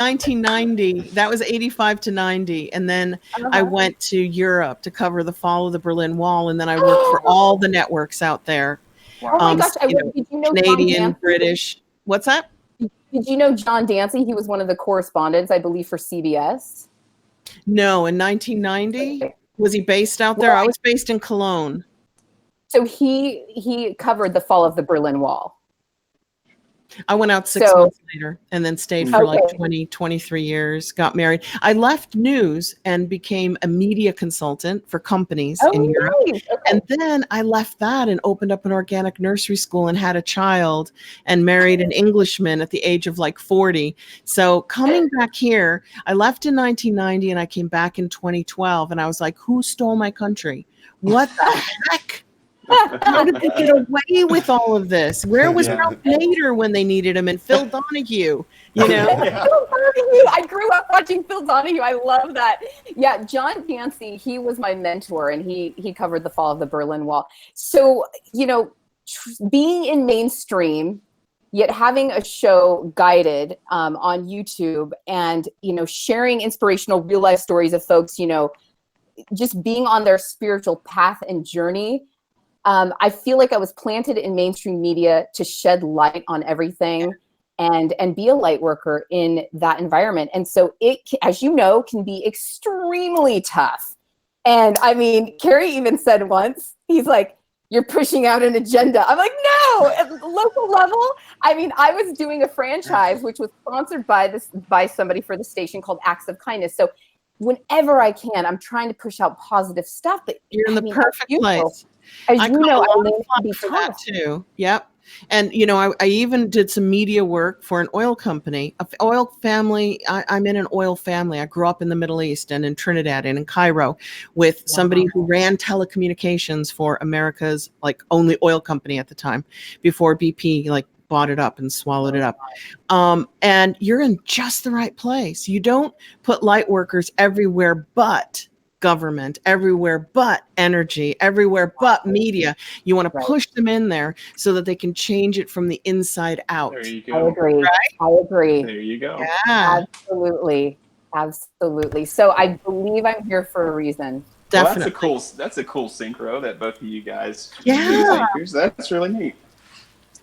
1990, that was 85 to 90. And then I went to Europe to cover the fall of the Berlin Wall. And then I worked for all the networks out there. Wow. Oh my gosh. Did you know Canadian, British. What's that? Did you know John Dancy? He was one of the correspondents, I believe, for CBS. No, in 1990. Okay. Was he based out there? I was based in Cologne. So he covered the fall of the Berlin Wall. I went out 6 months later and then stayed for like 23 years, got married. I left news and became a media consultant for companies in Europe. Nice. Okay. And then I left that and opened up an organic nursery school and had a child and married an Englishman at the age of like 40. So coming back here, I left in 1990 and I came back in 2012 and I was like, who stole my country? What the heck? How did they get away with all of this? Where was Ralph Nader when they needed him, and Phil Donahue? You know, Phil Donahue. I grew up watching Phil Donahue. I love that. Yeah, John Dancy. He was my mentor, and he covered the fall of the Berlin Wall. So being in mainstream, yet having a show guided on YouTube, and sharing inspirational real life stories of folks, just being on their spiritual path and journey. I feel like I was planted in mainstream media to shed light on everything and be a light worker in that environment. And so it, as you know, can be extremely tough. And I mean, Carrie even said once, he's like, you're pushing out an agenda. I'm like, no, at the local level. I mean, I was doing a franchise, which was sponsored by somebody for the station called Acts of Kindness. So whenever I can, I'm trying to push out positive stuff. But you're in the perfect place. As you know, Eileen, for that too. Yep. And, I even did some media work for an oil company, an oil family. I'm in an oil family. I grew up in the Middle East and in Trinidad and in Cairo with somebody who ran telecommunications for America's only oil company at the time before BP bought it up and swallowed it up. And you're in just the right place. You don't put light workers everywhere but government, everywhere but energy, everywhere but media. You want to push them in there so that they can change it from the inside out. There you go. I agree. Right? I agree. There you go. Yeah. Absolutely. So I believe I'm here for a reason. Definitely. Well, that's a cool synchro that both of you guys. Yeah. That's really neat.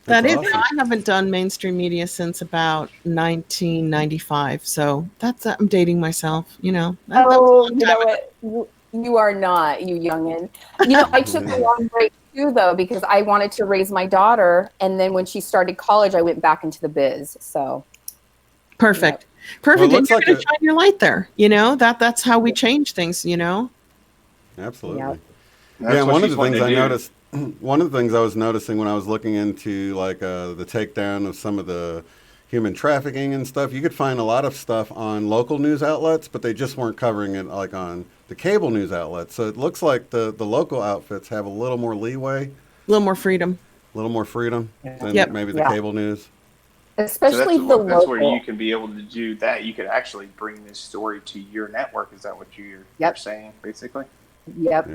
That's awesome. I haven't done mainstream media since about 1995, so I'm dating myself. You know what? You are not, you youngin. I took a long break too, though, because I wanted to raise my daughter, and then when she started college, I went back into the biz. So perfect. Well, and you're going to shine your light there. That's how we change things. Absolutely. Yep. Yeah. One of the things I noticed. One of the things I was noticing when I was looking into the takedown of some of the human trafficking and stuff, you could find a lot of stuff on local news outlets, but they just weren't covering it on the cable news outlets. So it looks like the local outfits have a little more leeway, a little more freedom than maybe the cable news. Especially so that's where you can be able to do that. You could actually bring this story to your network. Is that what you're saying, basically? Yep.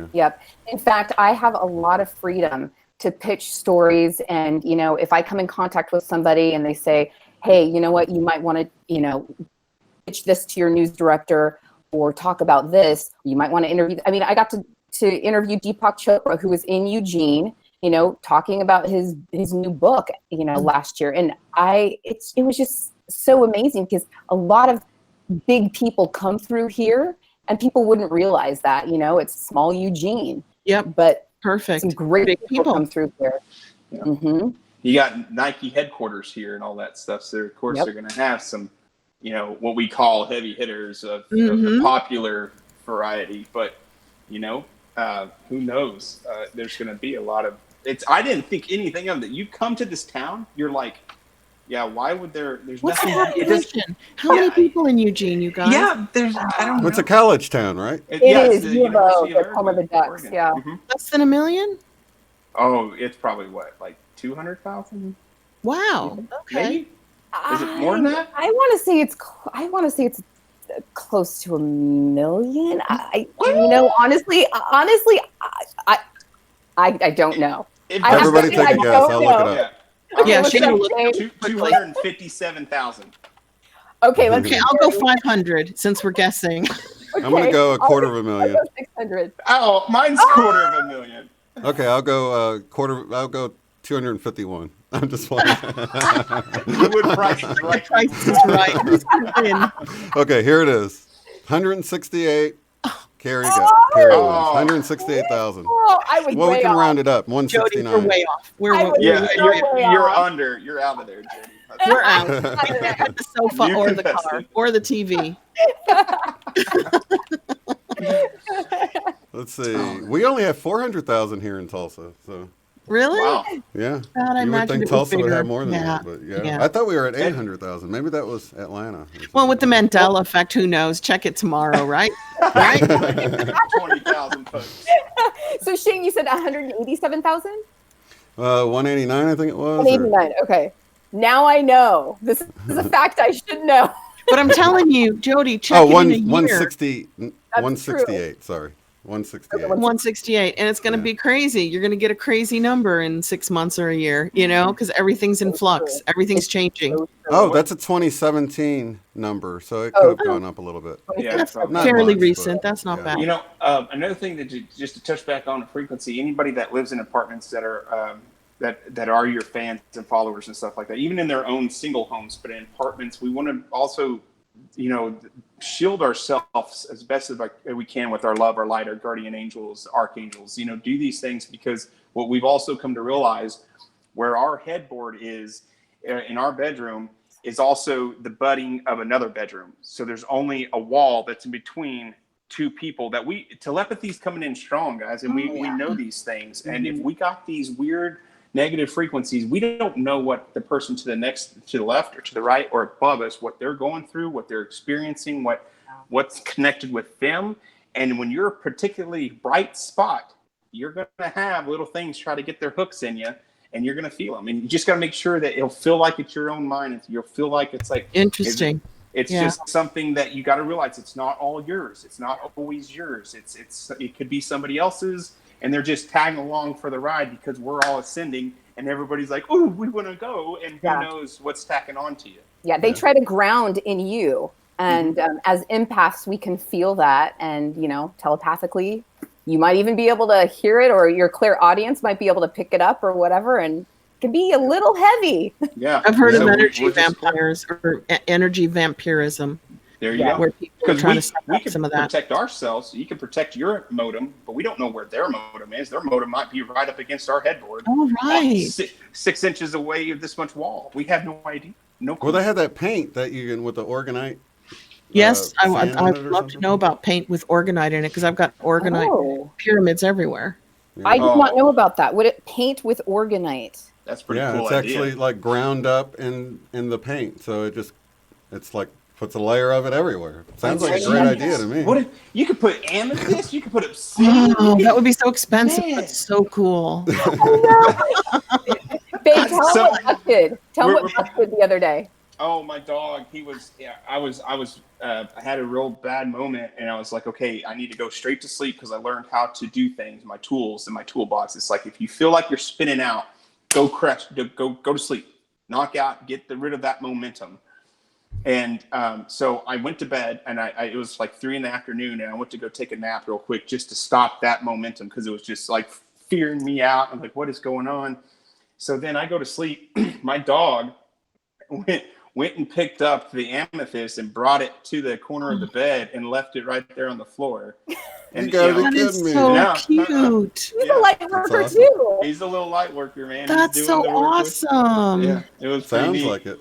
In fact, I have a lot of freedom to pitch stories. And, if I come in contact with somebody and they say, hey, you know what, you might want to, pitch this to your news director or talk about this, you might want to interview. I mean, I got to interview Deepak Chopra, who was in Eugene, talking about his new book, last year. And it was just so amazing because a lot of big people come through here. And people wouldn't realize that, it's small Eugene. Yep. But perfect. Some great people come through here. Yeah. Mm-hmm. You got Nike headquarters here and all that stuff. So of course they're going to have some, what we call heavy hitters of the popular variety. But who knows? There's going to be a lot of. I didn't think anything of it. You come to this town, you're like. Yeah, why would there's What's nothing. The population? How many people in Eugene, you guys? Yeah, I don't know. It's a college town, right? It is. The home of the Ducks, yeah. Mm-hmm. Less than 1 million? Oh, it's probably like 200,000? Wow. Okay. Maybe? Is it more than that? I want to say it's close to 1 million. Honestly, I don't know. Everybody take a guess. I'll look it up. Yeah. 257,000. Okay, let's Okay, I'll go 500 since we're guessing. Okay. I'm going to go $250,000. I'll go 600. Oh, mine's $250,000. Okay, I'll go I'll go 251. I'm just playing. You would price it right. Price is right. Who's gonna win? Okay, here it is. 168. Carrie wins. 168,000. Oh, I was Well, we way can off. round it up. Jodi, 169. we're way off. Yeah, way you're off. under. You're out of there, Jodi. We're out. At the sofa You're or the contested. car or the TV. Let's see. We only have 400,000 here in Tulsa. So Really? Wow. yeah, God, I you would imagined think it was Tulsa would bigger. have more than Yeah. that, but yeah. Yeah. I thought we were at 800,000. Maybe that was Atlanta. or Well, with the something. Mandela effect, who knows? Check it tomorrow, right? Right? 20,000 folks. So Shane, you said 187,000? 189, I think it was. or- 189. Okay. Now I know. This is a fact I should know. But I'm telling you, Jodi, check Oh, it in a year. 160, 168. Sorry, 168. 168, and it's going to Yeah. be crazy. You're going to get a crazy number in 6 months or a year, because everything's in flux. Everything's changing. Oh, that's a 2017 number, so it could have gone up a little bit. Yeah, That's probably. Not fairly much, recent. but, That's not yeah. bad. You know, another thing just to touch back on the frequency, anybody that lives in apartments that are that are your fans and followers and stuff like that, even in their own single homes, but in apartments, we want to also, shield ourselves as best as we can with our love, our light, our guardian angels, archangels. Do these things because what we've also come to realize, where our headboard is in our bedroom, is also the budding of another bedroom. So there's only a wall that's in between two people that telepathy's coming in strong, guys, and we know these things. And if we got these weird negative frequencies, we don't know what the person to the left or to the right or above us, what they're going through, what they're experiencing, what's connected with them. And when you're a particularly bright spot, you're going to have little things try to get their hooks in you, and you're going to feel them. And you just got to make sure that it'll feel like it's your own mind. You'll feel like it's like Interesting. It's just something that you got to realize it's not all yours. It's not always yours. It could be somebody else's, and they're just tagging along for the ride because we're all ascending, and everybody's like, "Oh, we want to go," and who knows what's tacking on to you. Yeah, they try to ground in you, and as empaths, we can feel that, and telepathically, you might even be able to hear it, or your clear audience might be able to pick it up, or whatever, and it can be a little heavy. Yeah, I've heard of So energy we're just- vampires or energy vampirism, There you go. where people are Because trying to suck we up can some of that. protect ourselves. You can protect your modem, but we don't know where their modem is. Their modem might be right up against our headboard. Oh, right. 6 inches away of this much wall. We have no idea. No clue. Well, they had that paint that you can with the organite. Yes, sand I'd in it love or to something? know about paint with organite in it because I've got organite Oh, pyramids everywhere. I did not know about that. Would it paint with organite? That's pretty Yeah, cool. it's idea. actually like ground up in the paint, so it's like puts a layer of it everywhere. Sounds like a great idea to me. What if you could put amethyst? You could put obsidian. Oh, that would be so expensive, Man. but so cool. Babe, tell So- him what Buck did. Tell him We're- what Buck did the other day. Oh, my dog. I had a real bad moment, and I was like, okay, I need to go straight to sleep because I learned how to do things. My tools in my toolbox. It's like if you feel like you're spinning out, go to sleep, knock out, get rid of that momentum. And so I went to bed, and it was like 3 p.m, and I went to go take a nap real quick just to stop that momentum because it was just like fearing me out. I'm like, what is going on? So then I go to sleep. My dog went and picked up the amethyst and brought it to the corner of the bed and left it right there on the floor. And You gotta be That is kidding me. so Yeah. cute. He's Yeah. a light worker awesome. too. he's a little light worker, man. That's He's so doing the work with- awesome. Yeah, it was pretty Sounds neat. like it.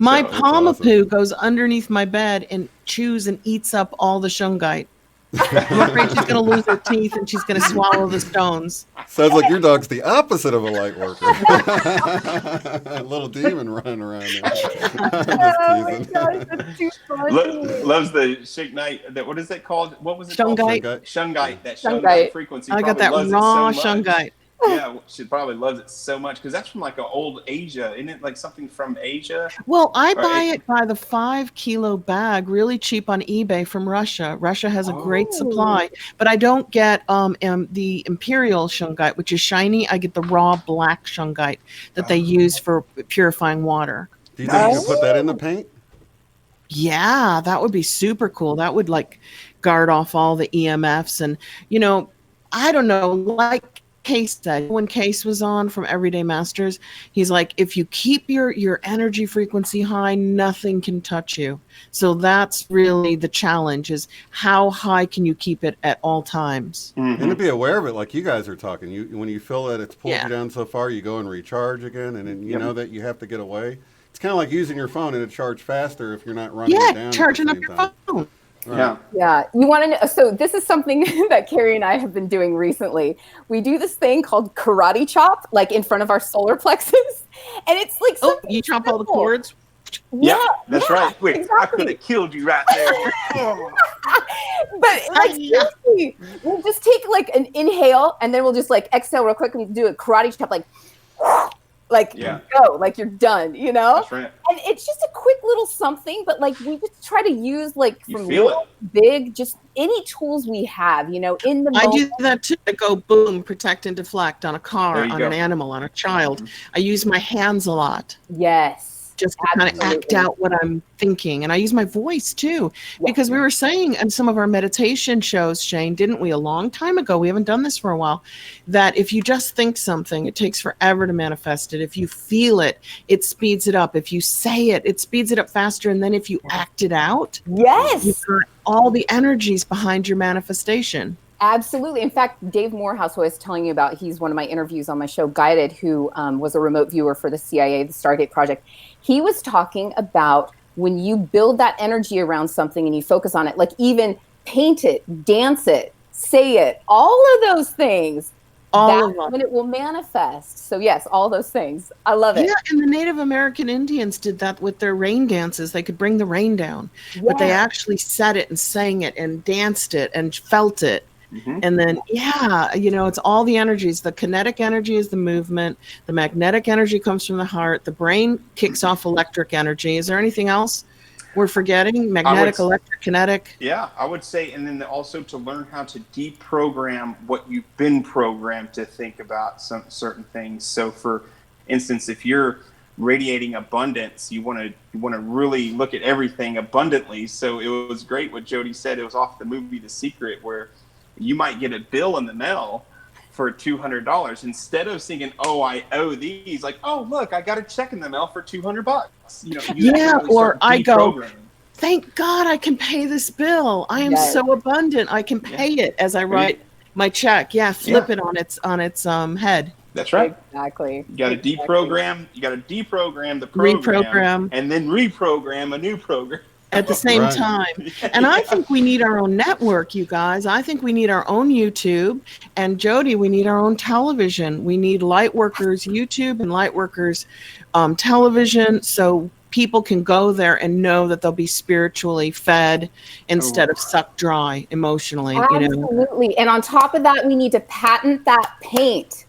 My So it's Pomapoo goes underneath my bed and chews and eats up all the shungite. I'm afraid she's going to lose her teeth and she's going to swallow the stones. Sounds like your dog's the opposite of a light worker. A little demon running around there. I'm Oh my just gosh, teasing. that's too funny. Loves the shungite. What is it called? What was it Shungite. called? Shungite. That Shungite. shungite frequency. I got probably that loves it raw so much. shungite. Yeah, she probably loves it so much because that's from like an old Asia. Isn't it like something from Asia? Well, I buy Right. it by the 5-kilo bag, really cheap on eBay from Russia. Russia has a great Oh. supply, but I don't get the imperial shungite, which is shiny. I get the raw black shungite that they use for purifying water. Do you think you can put that in the paint? Yeah, that would be super cool. That would like guard off all the EMFs. And, I don't know, like Case said, when Case was on from Everyday Masters, he's like, if you keep your energy frequency high, nothing can touch you. So that's really the challenge, is how high can you keep it at all times? And to be aware of it, like you guys are talking, when you feel that it's pulled you down so far, you go and recharge again, and then you know that you have to get away. It's kind of like using your phone, and it charge faster if you're not running it down. Charging up your phone. Right. Yeah. You want to know? So this is something that Carrie and I have been doing recently. We do this thing called karate chop, like in front of our solar plexus, and it's like you chop all the cords. Yeah, that's right. Wait, exactly. I could have killed you right there. But like seriously, we'll just take like an inhale, and then we'll just like exhale real quick and do a karate chop, go, like you're done, That's right. And it's just a quick little something, but like we just try to use like from little, big, just any tools we have, in the moment. I do that too. I go boom, protect and deflect on a car, on an animal, on a child. I use my hands a lot. Yes. Just to kind of act out what I'm thinking. And I use my voice too, because we were saying in some of our meditation shows, Shane, didn't we, a long time ago, we haven't done this for a while, that if you just think something, it takes forever to manifest it. If you feel it, it speeds it up. If you say it, it speeds it up faster. And then if you act it out, you've got all the energies behind your manifestation. Absolutely. In fact, Dave Morehouse, who I was telling you about, he's one of my interviews on my show, Guided, who was a remote viewer for the CIA, the Stargate Project. He was talking about when you build that energy around something and you focus on it, like even paint it, dance it, say it, all of those things, that's when it will manifest. So yes, all those things. I love it. Yeah, and the Native American Indians did that with their rain dances. They could bring the rain down, but they actually said it and sang it and danced it and felt it. And then, it's all the energies. The kinetic energy is the movement. The magnetic energy comes from the heart. The brain kicks off electric energy. Is there anything else we're forgetting? Magnetic, electric, kinetic? Yeah, I would say, and then also to learn how to deprogram what you've been programmed to think about some certain things. So for instance, if you're radiating abundance, you want to really look at everything abundantly. So it was great what Jodi said. It was off the movie The Secret, where you might get a bill in the mail for $200. Instead of thinking, oh, I owe these, like, oh, look, I got a check in the mail for $200. Or I go, thank God I can pay this bill. I am so abundant. I can pay it as I write my check. Flip it on its head. That's right. Exactly. You got to deprogram. You got to deprogram the program, and then reprogram a new program at the same time. And I think we need our own network, you guys. I think we need our own YouTube. And Jodi, we need our own television. We need Lightworkers YouTube and Lightworkers television, so people can go there and know that they'll be spiritually fed instead of sucked dry emotionally. Absolutely. And on top of that, we need to patent that paint.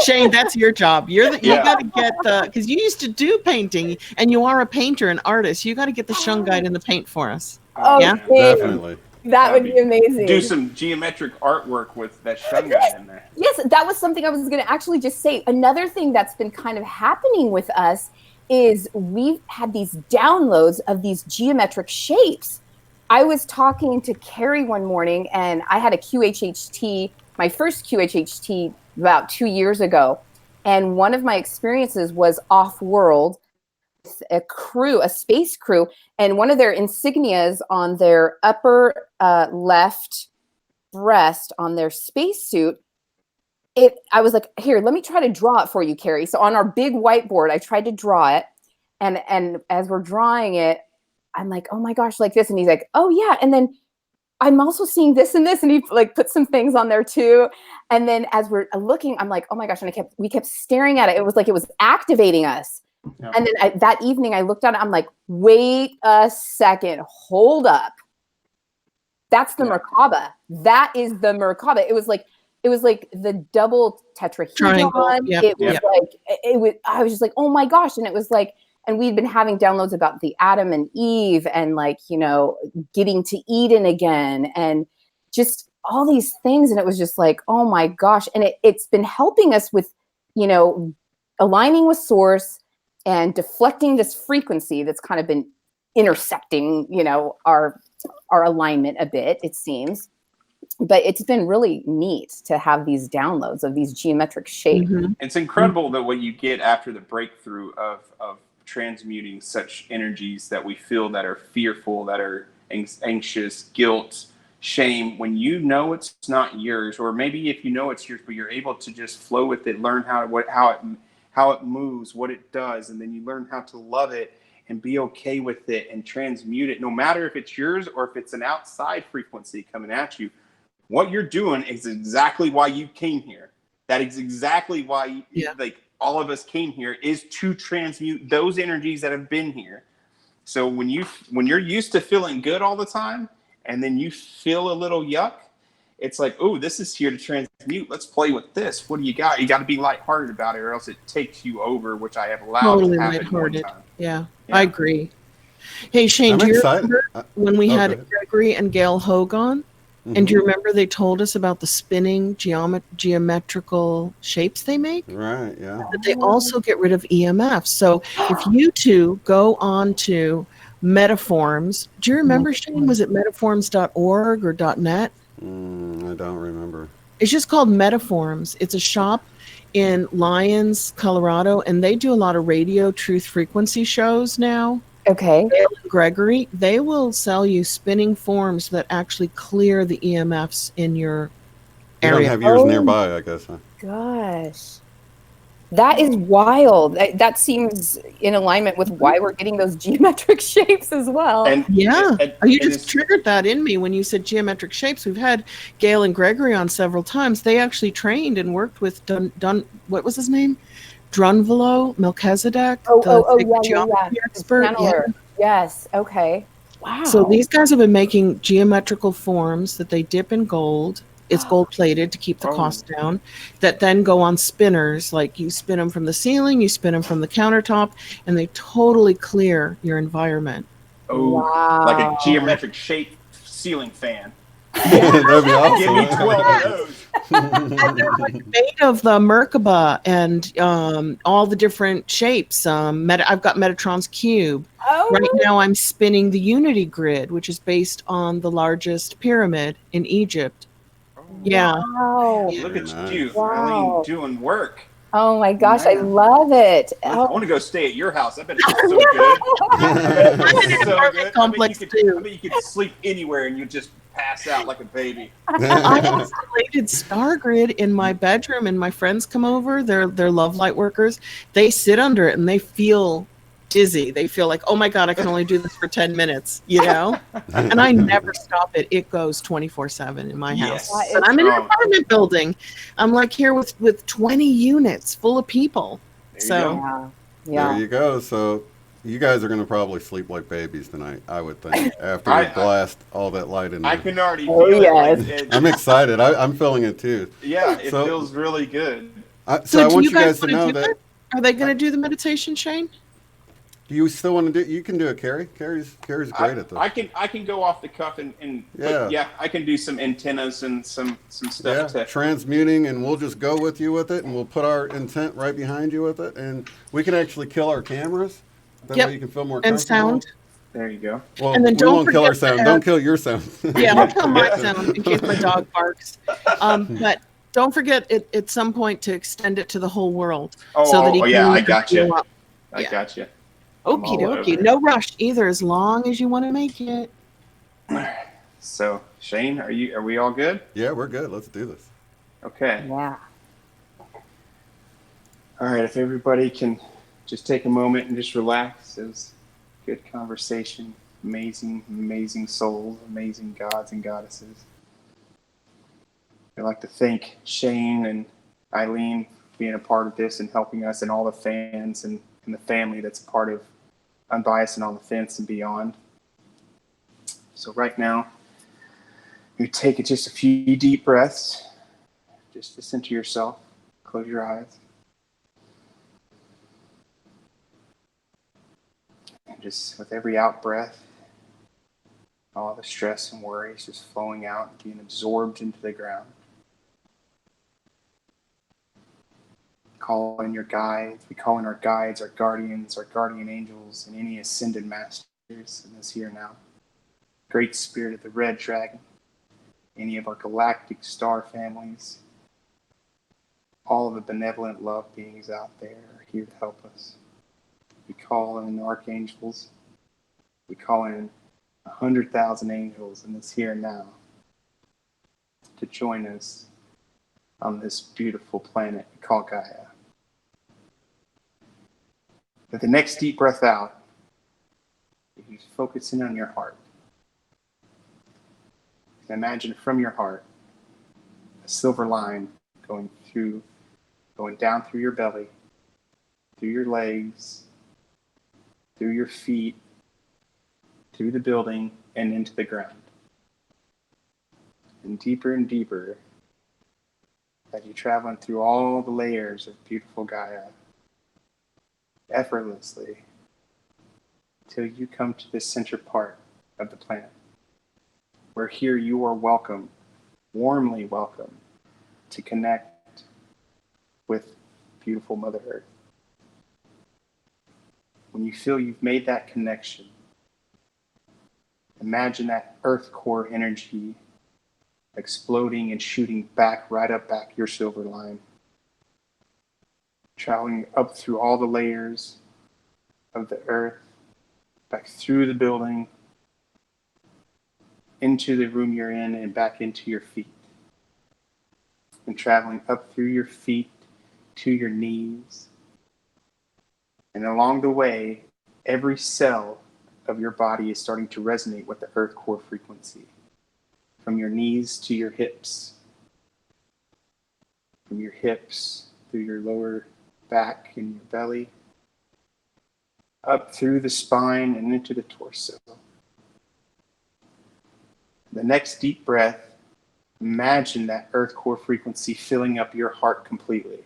Shane, that's your job. You got to get because you used to do painting, and you are a painter and artist. You got to get the shungite in the paint for us. Definitely. That would be amazing. Do some geometric artwork with that shungite in there. Yes, that was something I was going to actually just say. Another thing that's been kind of happening with us is we've had these downloads of these geometric shapes. I was talking to Carrie one morning, and I had a QHHT, my first QHHT about 2 years ago. And one of my experiences was off-world, a space crew, and one of their insignias on their upper left breast on their spacesuit, I was like, here, let me try to draw it for you, Carrie. So on our big whiteboard, I tried to draw it. And as we're drawing it, I'm like, oh my gosh, like this. And he's like, oh yeah. And then I'm also seeing this and this. And he like put some things on there too. And then as we're looking, I'm like, oh my gosh. And we kept staring at it. It was like it was activating us. Yeah. And then that evening I looked at it. I'm like, wait a second, hold up. That's the Merkaba. That is the Merkaba. It was like the double tetrahedron. I was just like, oh my gosh. And it was like, and we'd been having downloads about the Adam and Eve and getting to Eden again and just all these things. And it was just like, oh my gosh. And it's been helping us with, aligning with source and deflecting this frequency that's kind of been intersecting, our alignment a bit, it seems. But it's been really neat to have these downloads of these geometric shapes. Mm-hmm. It's incredible that what you get after the breakthrough of transmuting such energies that we feel, that are fearful, that are anxious, guilt, shame, when you know it's not yours, or maybe if you know it's yours, but you're able to just flow with it, learn how it moves, what it does, and then you learn how to love it and be okay with it and transmute it, no matter if it's yours or if it's an outside frequency coming at you. What you're doing is exactly why you came here. That is exactly why like all of us came here, is to transmute those energies that have been here. So when you're used to feeling good all the time, and then you feel a little yuck, it's like, oh, this is here to transmute. Let's play with this. What do you got? You got to be lighthearted about it, or else it takes you over, which I have allowed Totally to happen lighthearted. one time. Yeah, I agree. Hey, Shane, I'm do you excited. remember when we had ahead. Gregory and Gail Hogan? Mm-hmm. And do you remember they told us about the spinning geometrical shapes they make? Right, yeah. But they also get rid of EMFs. So if you two go on to Metaforms, do you remember, Shane, was it metaforms.org or .net? I don't remember. It's just called Metaforms. It's a shop in Lyons, Colorado, and they do a lot of radio truth frequency shows now. Okay. Gail and Gregory, they will sell you spinning forms that actually clear the EMFs in your You area. don't have yours nearby, I guess, huh? Gosh. That is wild. That seems in alignment with why we're getting those geometric shapes as well. And you just triggered that in me when you said geometric shapes. We've had Gail and Gregory on several times. They actually trained and worked with what was his name? Drunvalo Melchizedek, geometry expert. Yeah. Yes. Okay. Wow. So these guys have been making geometrical forms that they dip in gold. It's gold plated to keep the cost down, that then go on spinners. Like you spin them from the ceiling, you spin them from the countertop, and they totally clear your environment. Oh, wow. Like a geometric shape ceiling fan. That'd be awesome. Give me 12 of those. And they're like made of the Merkaba and all the different shapes. I've got Metatron's cube. Right now I'm spinning the Unity grid, which is based on the largest pyramid in Egypt. Yeah. Wow. Look at you, Wow. Eileen, doing work. Oh my gosh, I love it. I want to go stay at your house. I bet it's so good. It's so good. I bet you could sleep anywhere and you just pass out like a baby. I installed Star Grid in my bedroom, and my friends come over. They're love light workers. They sit under it and they feel dizzy. They feel like, oh my God, I can only do this for 10 minutes, And I never stop it. It goes 24/7 in my house. Yes. And I'm in an apartment building. I'm like here with 20 units full of people. Yeah. There you go. So you guys are going to probably sleep like babies tonight, I would think, after you blast all that light in there. I can already feel it. I'm excited. I'm feeling it too. Yeah, it feels really good. So I want you guys to know that. Are they going to do the meditation, Shane? Do you still want to do? You can do it, Carrie. Carrie's great at this. I can go off the cuff and I can do some antennas and some stuff. Yeah, transmuting, and we'll just go with you with it, and we'll put our intent right behind you with it, and we can actually kill our cameras. That way you can feel more comfortable. And sound. There you go. Well, and then we won't kill our sound. Don't kill your sound. Yeah, I'll kill my sound in case my dog barks. But don't forget at some point to extend it to the whole world. I got you. I got you. Okie dokie. No rush either, as long as you want to make it. So, Shane, are we all good? Yeah, we're good. Let's do this. Okay. Yeah. All right. If everybody can just take a moment and just relax. It was good conversation. Amazing, amazing souls, amazing gods and goddesses. I'd like to thank Shane and Eileen for being a part of this and helping us, and all the fans and the family that's a part of Unbiased and On the Fence and beyond. So right now, you take just a few deep breaths. Just to center yourself. Close your eyes. And just with every out breath, all the stress and worries just flowing out, being absorbed into the ground. call in your guides. We call in our guides, our guardians, our guardian angels, and any ascended masters in this here now. Great Spirit of the Red Dragon, any of our galactic star families, all of the benevolent love beings out there are here to help us. We call in archangels. We call in 100,000 angels in this here and now to join us on this beautiful planet we call Gaia. With the next deep breath out, you focus in on your heart. Imagine from your heart a silver line going down through your belly, through your legs, through your feet, through the building, and into the ground. And deeper as you're traveling through all the layers of beautiful Gaia, effortlessly, till you come to the center part of the planet, where here you are welcome, warmly welcome, to connect with beautiful Mother Earth. When you feel you've made that connection, imagine that earth core energy exploding and shooting right up your silver line, traveling up through all the layers of the earth, back through the building, into the room you're in, and back into your feet. And traveling up through your feet to your knees. And along the way, every cell of your body is starting to resonate with the earth core frequency. From your knees to your hips. From your hips through your lower back and your belly. Up through the spine and into the torso. The next deep breath, imagine that earth core frequency filling up your heart completely.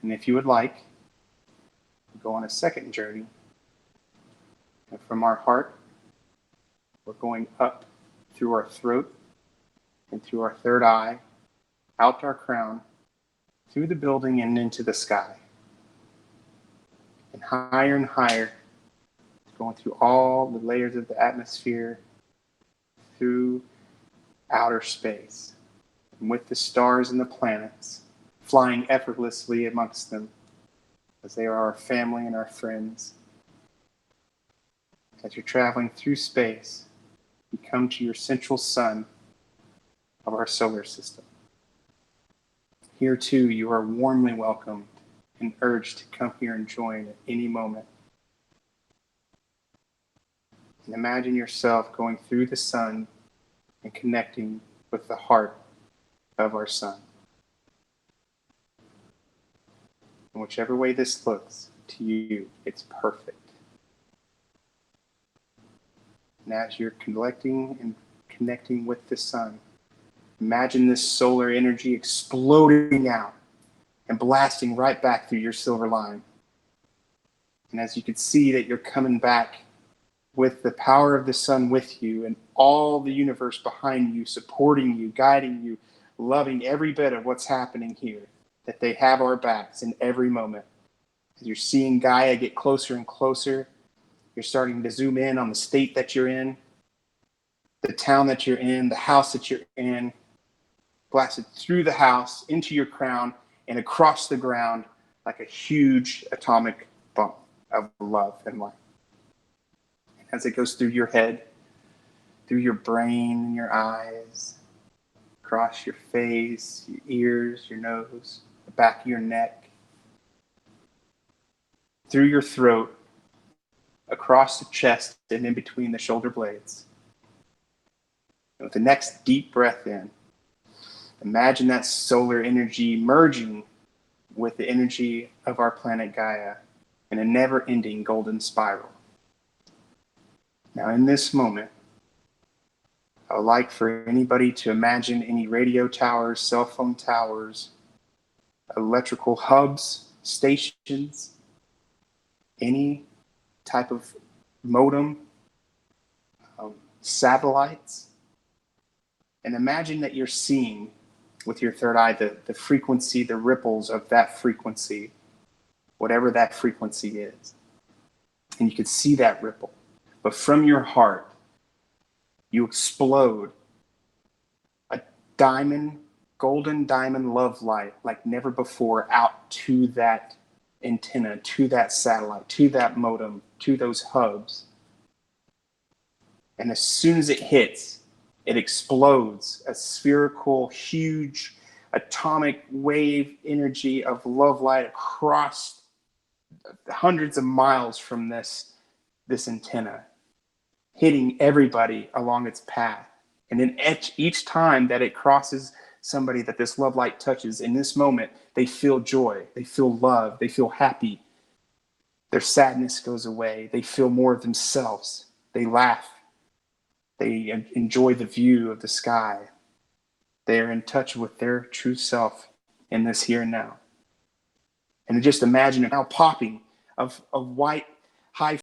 And if you would like, go on a second journey. And from our heart, we're going up through our throat and through our third eye, out our crown, through the building and into the sky. And higher, going through all the layers of the atmosphere, through outer space, and with the stars and the planets, flying effortlessly amongst them, as they are our family and our friends. As you're traveling through space, you come to your central sun of our solar system. Here too, you are warmly welcomed and urged to come here and join at any moment. And imagine yourself going through the sun and connecting with the heart of our sun. And whichever way this looks to you, it's perfect. And as you're collecting and connecting with the sun, imagine this solar energy exploding out and blasting right back through your silver line. And as you can see that you're coming back with the power of the sun with you and all the universe behind you, supporting you, guiding you, loving every bit of what's happening here, that they have our backs in every moment. As you're seeing Gaia get closer and closer, you're starting to zoom in on the state that you're in, the town that you're in, the house that you're in, blasted through the house, into your crown, and across the ground like a huge atomic bomb of love and light. As it goes through your head, through your brain and your eyes, across your face, your ears, your nose, the back of your neck, through your throat, across the chest and in between the shoulder blades. And with the next deep breath in, imagine that solar energy merging with the energy of our planet Gaia in a never-ending golden spiral. Now in this moment, I would like for anybody to imagine any radio towers, cell phone towers, electrical hubs, stations, any type of modem, satellites, and imagine that you're seeing with your third eye the frequency, the ripples of that frequency, whatever that frequency is. And you could see that ripple. But from your heart, you explode a golden diamond love light like never before out to that antenna, to that satellite, to that modem, to those hubs. And as soon as it hits, it explodes a spherical, huge atomic wave energy of love light across hundreds of miles from this antenna, hitting everybody along its path. And then each time that it crosses somebody that this love light touches, in this moment, they feel joy, they feel love, they feel happy. Their sadness goes away. They feel more of themselves. They laugh. They enjoy the view of the sky. They are in touch with their true self in this here and now. And just imagine it now popping of white high